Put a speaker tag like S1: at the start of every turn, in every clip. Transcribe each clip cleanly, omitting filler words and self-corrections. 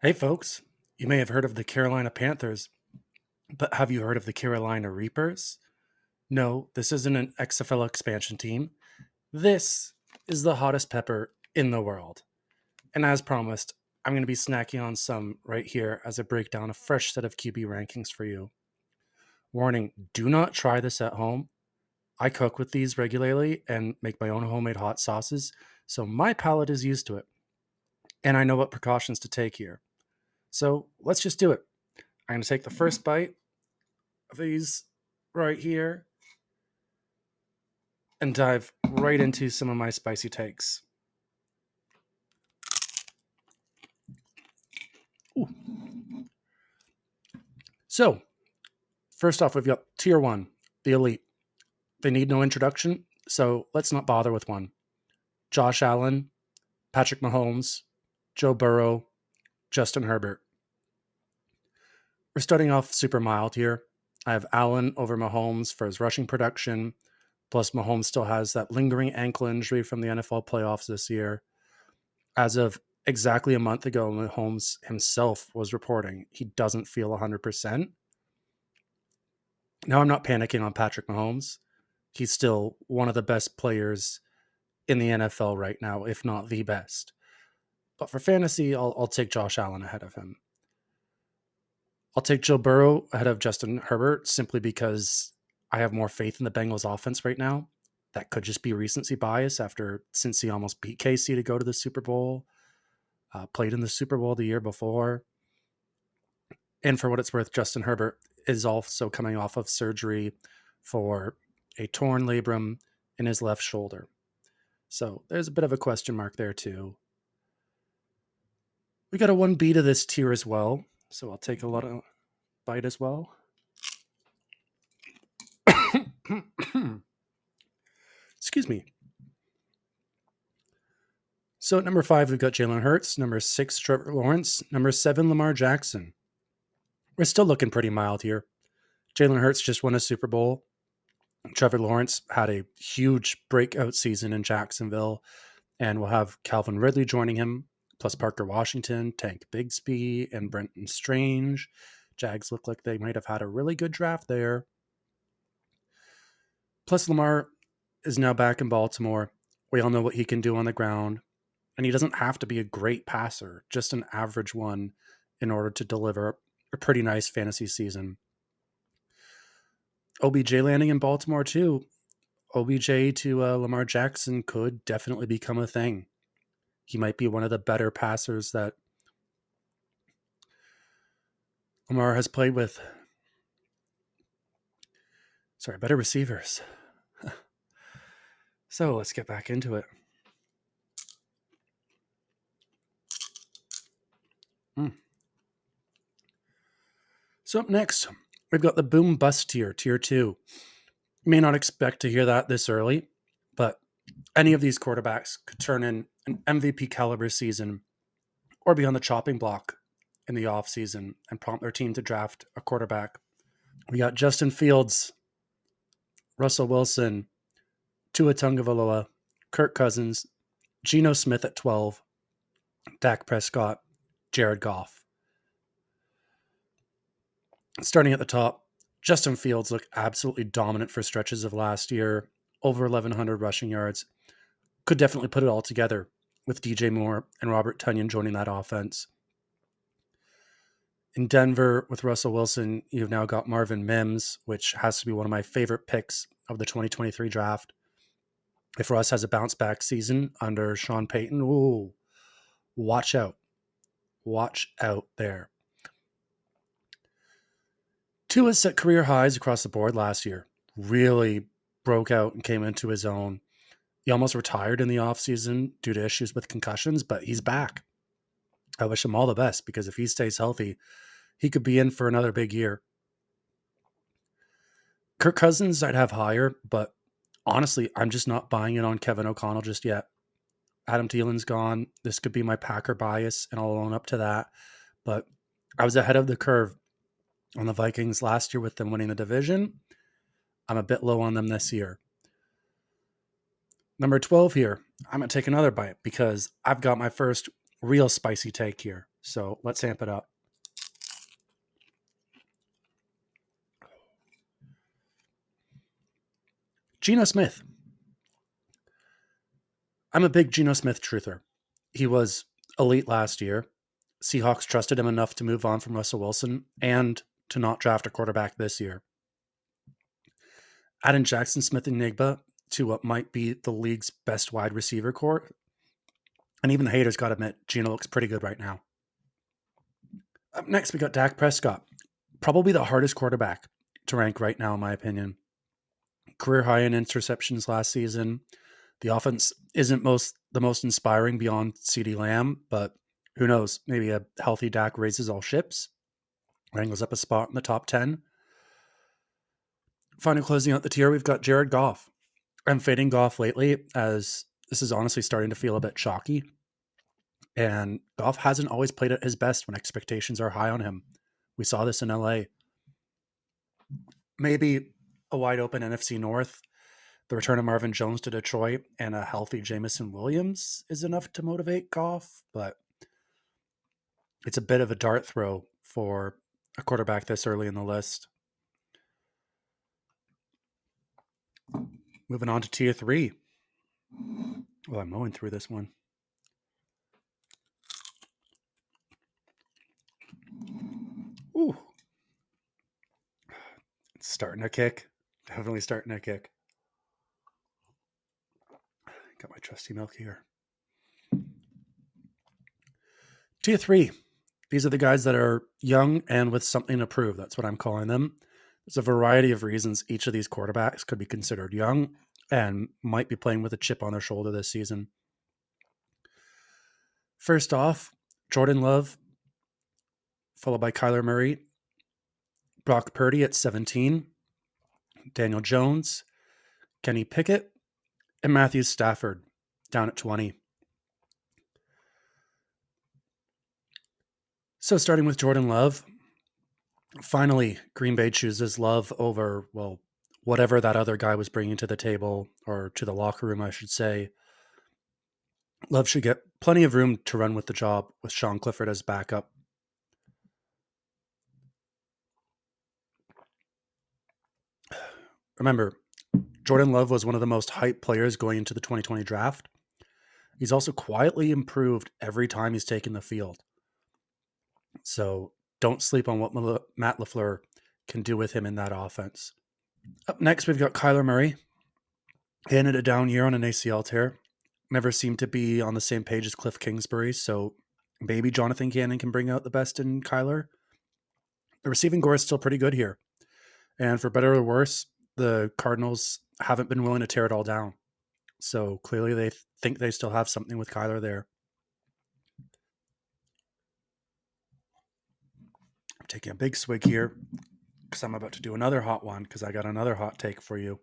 S1: Hey, folks. You may have heard of the Carolina Panthers, but have you heard of the Carolina Reapers? No, this isn't an XFL expansion team. This is the hottest pepper in the world. And as promised, I'm going to be snacking on some right here as I break down a fresh set of QB rankings for you. Warning, do not try this at home. I cook with these regularly and make my own homemade hot sauces, so my palate is used to it. And I know what precautions to take here. So let's just do it. I'm going to take the first bite of these right here and dive right into some of my spicy takes. Ooh. So, first off, we've got tier one, the elite. They need no introduction, so let's not bother with one. Josh Allen, Patrick Mahomes, Joe Burrow, Justin Herbert. We're starting off super mild here. I have Allen over Mahomes for his rushing production. Plus, Mahomes still has that lingering ankle injury from the NFL playoffs this year. As of exactly a month ago, Mahomes himself was reporting he doesn't feel 100%. Now, I'm not panicking on Patrick Mahomes. He's still one of the best players in the NFL right now, if not the best. But for fantasy, I'll take Josh Allen ahead of him. I'll take Joe Burrow ahead of Justin Herbert simply because I have more faith in the Bengals offense right now. That could just be recency bias since he almost beat KC to go to the Super Bowl, played in the Super Bowl the year before. And for what it's worth, Justin Herbert is also coming off of surgery for a torn labrum in his left shoulder. So there's a bit of a question mark there, too. We got a 1B to this tier as well. So I'll take a lot of bite as well. Excuse me. So at number 5, we've got Jalen Hurts. Number 6, Trevor Lawrence. Number 7, Lamar Jackson. We're still looking pretty mild here. Jalen Hurts just won a Super Bowl. Trevor Lawrence had a huge breakout season in Jacksonville, and we'll have Calvin Ridley joining him, plus Parker Washington, Tank Bigsby, and Brenton Strange. Jags look like they might have had a really good draft there. Plus, Lamar is now back in Baltimore. We all know what he can do on the ground, and he doesn't have to be a great passer, just an average one in order to deliver a pretty nice fantasy season. OBJ landing in Baltimore, too. OBJ to Lamar Jackson could definitely become a thing. He might be one of the better passers that Lamar has played with. Sorry, better receivers. So let's get back into it. So up next, we've got the boom bust tier, tier 2. You may not expect to hear that this early, but any of these quarterbacks could turn in an MVP caliber season or be on the chopping block in the offseason and prompt their team to draft a quarterback. We got Justin Fields, Russell Wilson, Tua Tagovailoa, Kirk Cousins, Geno Smith at 12, Dak Prescott, Jared Goff. Starting at the top, Justin Fields looked absolutely dominant for stretches of last year, over 1,100 rushing yards. Could definitely put it all together with DJ Moore and Robert Tonyan joining that offense. In Denver with Russell Wilson, you've now got Marvin Mims, which has to be one of my favorite picks of the 2023 draft. If Russ has a bounce back season under Sean Payton, ooh, watch out. Watch out there. Tua set career highs across the board last year. Really broke out and came into his own. He almost retired in the offseason due to issues with concussions, but he's back. I wish him all the best because if he stays healthy, he could be in for another big year. Kirk Cousins, I'd have higher, but honestly, I'm just not buying it on Kevin O'Connell just yet. Adam Thielen's gone. This could be my Packer bias, and I'll own up to that. But I was ahead of the curve on the Vikings last year with them winning the division. I'm a bit low on them this year. Number 12 here, I'm going to take another bite because I've got my first real spicy take here. So let's amp it up. Geno Smith. I'm a big Geno Smith truther. He was elite last year. Seahawks trusted him enough to move on from Russell Wilson and to not draft a quarterback this year. Adding Jackson Smith and Nigba to what might be the league's best wide receiver core, and even the haters got to admit, Geno looks pretty good right now. Up next, we got Dak Prescott. Probably the hardest quarterback to rank right now, in my opinion. Career high in interceptions last season. The offense isn't the most inspiring beyond CeeDee Lamb, but who knows? Maybe a healthy Dak raises all ships, wrangles up a spot in the top 10. Finally, closing out the tier, we've got Jared Goff. I'm fading Goff lately as this is honestly starting to feel a bit chalky. And Goff hasn't always played at his best when expectations are high on him. We saw this in LA. Maybe a wide open NFC North, the return of Marvin Jones to Detroit, and a healthy Jamison Williams is enough to motivate Goff, but it's a bit of a dart throw for a quarterback this early in the list. Moving on to tier 3. Well, I'm mowing through this one. Ooh. It's starting to kick. Definitely starting to kick. Got my trusty milk here. Tier 3. These are the guys that are young and with something to prove. That's what I'm calling them. There's a variety of reasons each of these quarterbacks could be considered young and might be playing with a chip on their shoulder this season. First off, Jordan Love, followed by Kyler Murray, Brock Purdy at 17, Daniel Jones, Kenny Pickett, and Matthew Stafford down at 20. So starting with Jordan Love, finally, Green Bay chooses Love over, well, whatever that other guy was bringing to the table, or to the locker room, I should say. Love should get plenty of room to run with the job with Sean Clifford as backup. Remember, Jordan Love was one of the most hyped players going into the 2020 draft. He's also quietly improved every time he's taken the field. So don't sleep on what Matt LaFleur can do with him in that offense. Up next, we've got Kyler Murray. He ended a down year on an ACL tear. Never seemed to be on the same page as Cliff Kingsbury, so maybe Jonathan Gannon can bring out the best in Kyler. The receiving core is still pretty good here. And for better or worse, the Cardinals haven't been willing to tear it all down. So clearly they think they still have something with Kyler there. I'm taking a big swig here because I'm about to do another hot one because I got another hot take for you.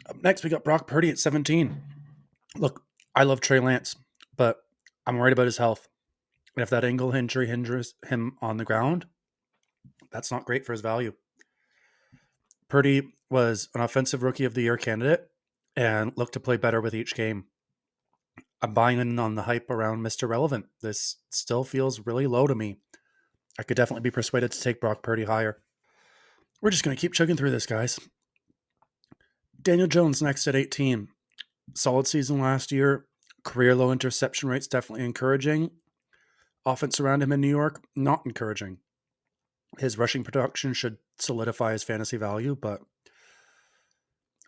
S1: Up next, we got Brock Purdy at 17. Look, I love Trey Lance, but I'm worried about his health. And if that ankle injury hinders him on the ground, that's not great for his value. Purdy was an offensive rookie of the year candidate and looked to play better with each game. I'm buying in on the hype around Mr. Relevant. This still feels really low to me. I could definitely be persuaded to take Brock Purdy higher. We're just going to keep chugging through this, guys. Daniel Jones next at 18. Solid season last year. Career low interception rates definitely encouraging. Offense around him in New York, not encouraging. His rushing production should solidify his fantasy value, but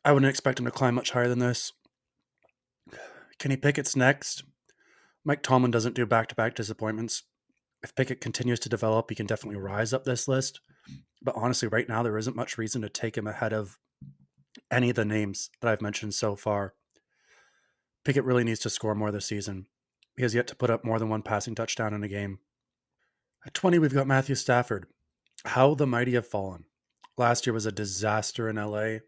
S1: I wouldn't expect him to climb much higher than this. Kenny Pickett's next. Mike Tomlin doesn't do back-to-back disappointments. If Pickett continues to develop, he can definitely rise up this list. But honestly, right now, there isn't much reason to take him ahead of any of the names that I've mentioned so far. Pickett really needs to score more this season. He has yet to put up more than one passing touchdown in a game. At 20, we've got Matthew Stafford. How the mighty have fallen. Last year was a disaster in LA.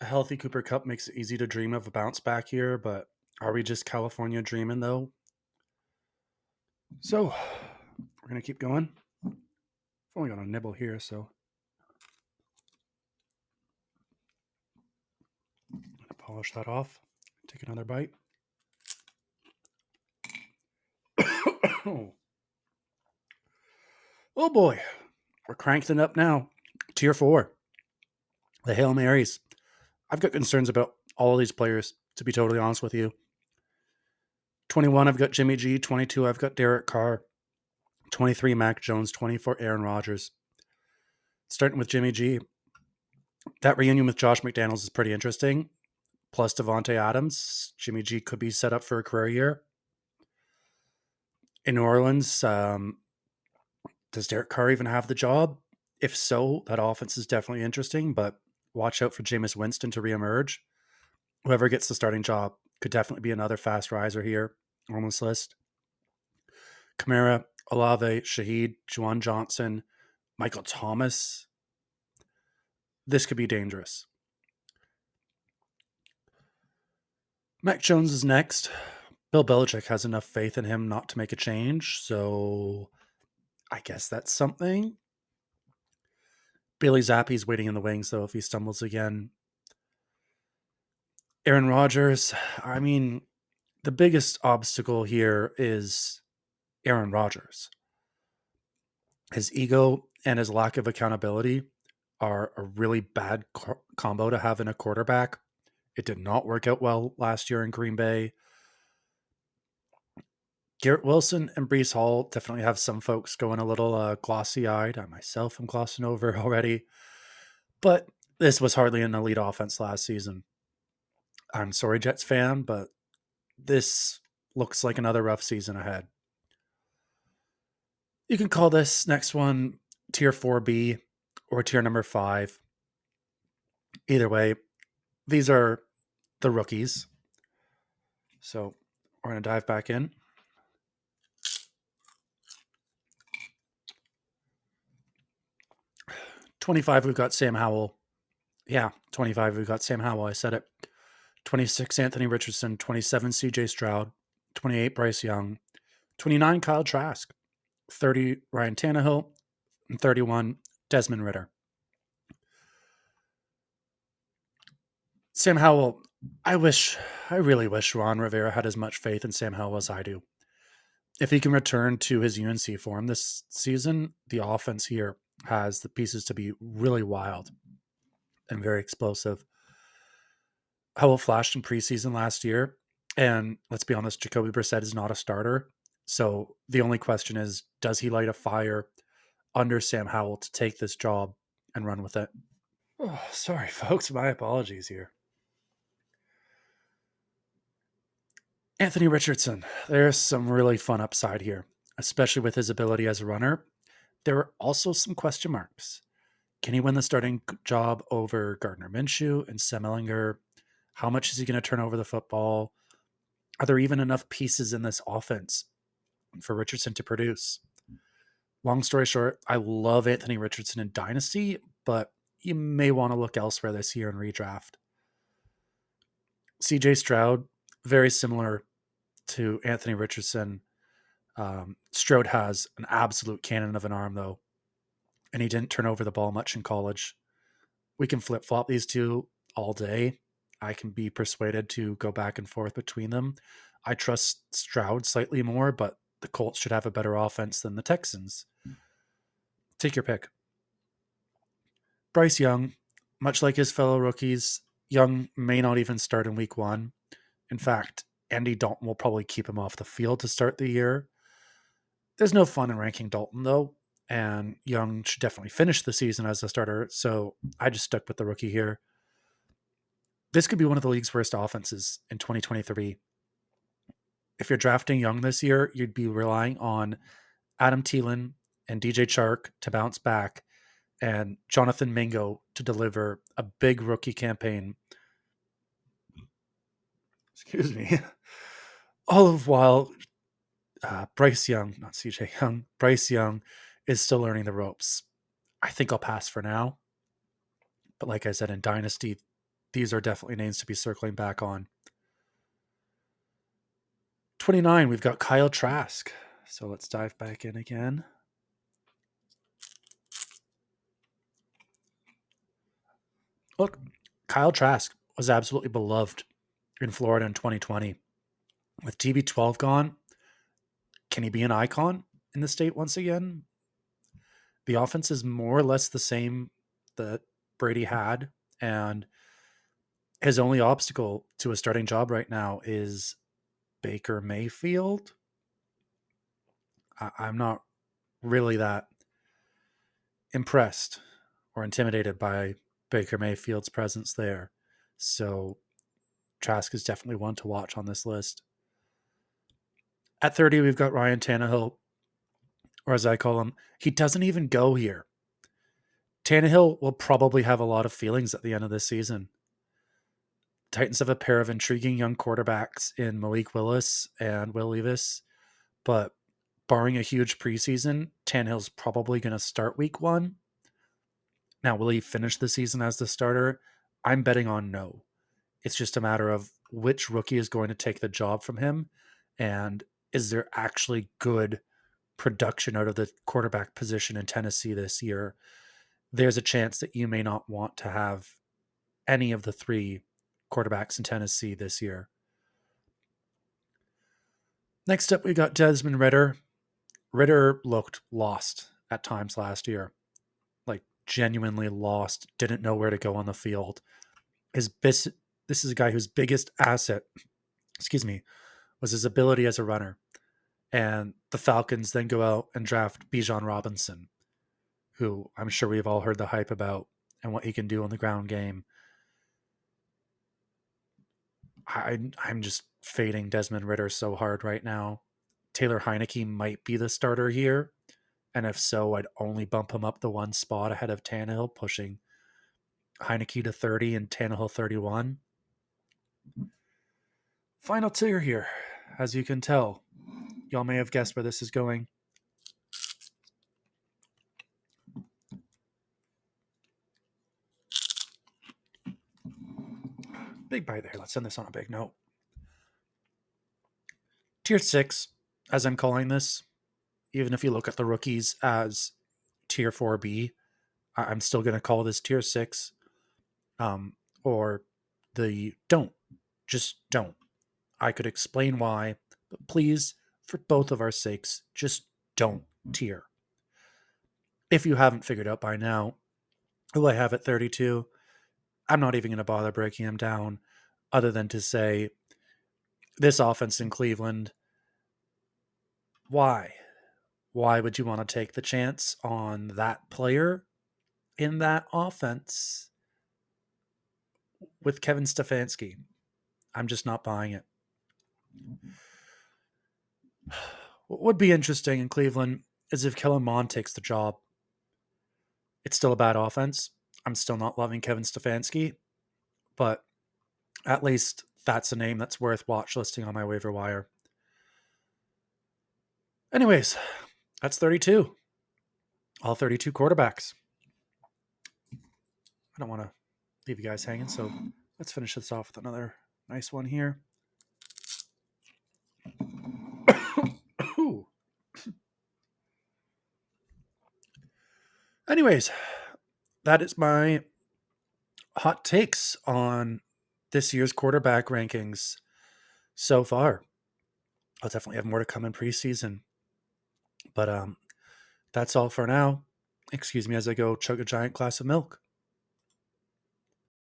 S1: A healthy Cooper Cup makes it easy to dream of a bounce back here, but are we just California dreaming though? So, we're going to keep going. I've only got a nibble here, so. Polish that off. Take another bite. Oh boy, we're cranking it up now. Tier 4, the Hail Marys. I've got concerns about all of these players, to be totally honest with you. 21, I've got Jimmy G. 22, I've got Derek Carr. 23, Mac Jones. 24, Aaron Rodgers. Starting with Jimmy G, that reunion with Josh McDaniels is pretty interesting. Plus Devontae Adams, Jimmy G could be set up for a career year. In New Orleans, does Derek Carr even have the job? If so, that offense is definitely interesting, but watch out for Jameis Winston to reemerge. Whoever gets the starting job could definitely be another fast riser here on this list. Kamara, Olave, Shaheed, Juwan Johnson, Michael Thomas. This could be dangerous. Mac Jones is next. Bill Belichick has enough faith in him not to make a change, so I guess that's something. Bailey Zappi's waiting in the wings, though, if he stumbles again. Aaron Rodgers, I mean, the biggest obstacle here is Aaron Rodgers. His ego and his lack of accountability are a really bad combo to have in a quarterback. It did not work out well last year in Green Bay. Garrett Wilson and Brees Hall definitely have some folks going a little glossy-eyed. I myself am glossing over already. But this was hardly an elite offense last season. I'm sorry, Jets fan, but this looks like another rough season ahead. You can call this next one Tier 4B or Tier number 5. Either way, these are the rookies. So we're going to dive back in. 25, we've got Sam Howell. Yeah, 25, we've got Sam Howell. I said it. 26, Anthony Richardson. 27, CJ Stroud. 28, Bryce Young. 29, Kyle Trask. 30, Ryan Tannehill. And 31, Desmond Ritter. Sam Howell, I really wish Ron Rivera had as much faith in Sam Howell as I do. If he can return to his UNC form this season, the offense here has the pieces to be really wild and very explosive. Howell flashed in preseason last year, and let's be honest, Jacoby Brissett is not a starter. So the only question is, does he light a fire under Sam Howell to take this job and run with it? Oh, sorry, folks. My apologies here. Anthony Richardson, there's some really fun upside here, especially with his ability as a runner. There are also some question marks. Can he win the starting job over Gardner Minshew and Semelinger? How much is he going to turn over the football? Are there even enough pieces in this offense for Richardson to produce? Long story short, I love Anthony Richardson in Dynasty, but you may want to look elsewhere this year in redraft. CJ Stroud, very similar to Anthony Richardson. Stroud has an absolute cannon of an arm, though, and he didn't turn over the ball much in college. We can flip flop these two all day. I can be persuaded to go back and forth between them. I trust Stroud slightly more, but the Colts should have a better offense than the Texans. Take your pick. Bryce Young, much like his fellow rookies, Young may not even start in week 1. In fact, Andy Dalton will probably keep him off the field to start the year. There's no fun in ranking Dalton, though, and Young should definitely finish the season as a starter, so I just stuck with the rookie here. This could be one of the league's worst offenses in 2023. If you're drafting Young this year, you'd be relying on Adam Thielen and DJ Chark to bounce back and Jonathan Mingo to deliver a big rookie campaign. Excuse me. All of while Bryce Young, not CJ Young, Bryce Young is still learning the ropes. I think I'll pass for now. But like I said, in Dynasty, these are definitely names to be circling back on. 29, we've got Kyle Trask. So let's dive back in again. Look, Kyle Trask, was absolutely beloved in Florida in 2020. With TB12 gone, can he be an icon in the state once again? The offense is more or less the same that Brady had, and his only obstacle to a starting job right now is Baker Mayfield. I'm not really that impressed or intimidated by Baker Mayfield's presence there. So Trask is definitely one to watch on this list. At 30, we've got Ryan Tannehill, or as I call him, he doesn't even go here. Tannehill will probably have a lot of feelings at the end of this season. Titans have a pair of intriguing young quarterbacks in Malik Willis and Will Levis, but barring a huge preseason, Tannehill's probably going to start week 1. Now, will he finish the season as the starter? I'm betting on no. It's just a matter of which rookie is going to take the job from him, and is there actually good production out of the quarterback position in Tennessee this year? There's a chance that you may not want to have any of the 3 quarterbacks in Tennessee this year. Next up, we got Desmond Ridder. Ridder looked lost at times last year, like genuinely lost, didn't know where to go on the field. This is a guy whose biggest asset, was his ability as a runner. And the Falcons then go out and draft Bijan Robinson, who I'm sure we've all heard the hype about and what he can do on the ground game. I'm just fading Desmond Ridder so hard right now. Taylor Heineke might be the starter here, and if so, I'd only bump him up the 1 spot ahead of Tannehill, pushing Heineke to 30 and Tannehill 31. Final tier here. As you can tell, y'all may have guessed where this is going. Big bite there. Let's end this on a big note. Tier 6, as I'm calling this, even if you look at the rookies as tier 4B, I'm still going to call this tier 6. Or the don't. Just don't. I could explain why, but please, for both of our sakes, just don't tier. If you haven't figured out by now who I have at 32, I'm not even going to bother breaking him down other than to say this offense in Cleveland, why? Why would you want to take the chance on that player in that offense with Kevin Stefanski? I'm just not buying it. What would be interesting in Cleveland is if Kellen Mond takes the job. It's still a bad offense. I'm still not loving Kevin Stefanski, but at least that's a name that's worth watch listing on my waiver wire. Anyways, that's 32. All 32 quarterbacks. I don't want to leave you guys hanging, so let's finish this off with another nice one here. Anyways, that is my hot takes on this year's quarterback rankings so far. I'll definitely have more to come in preseason. But that's all for now. Excuse me as I go chug a giant glass of milk.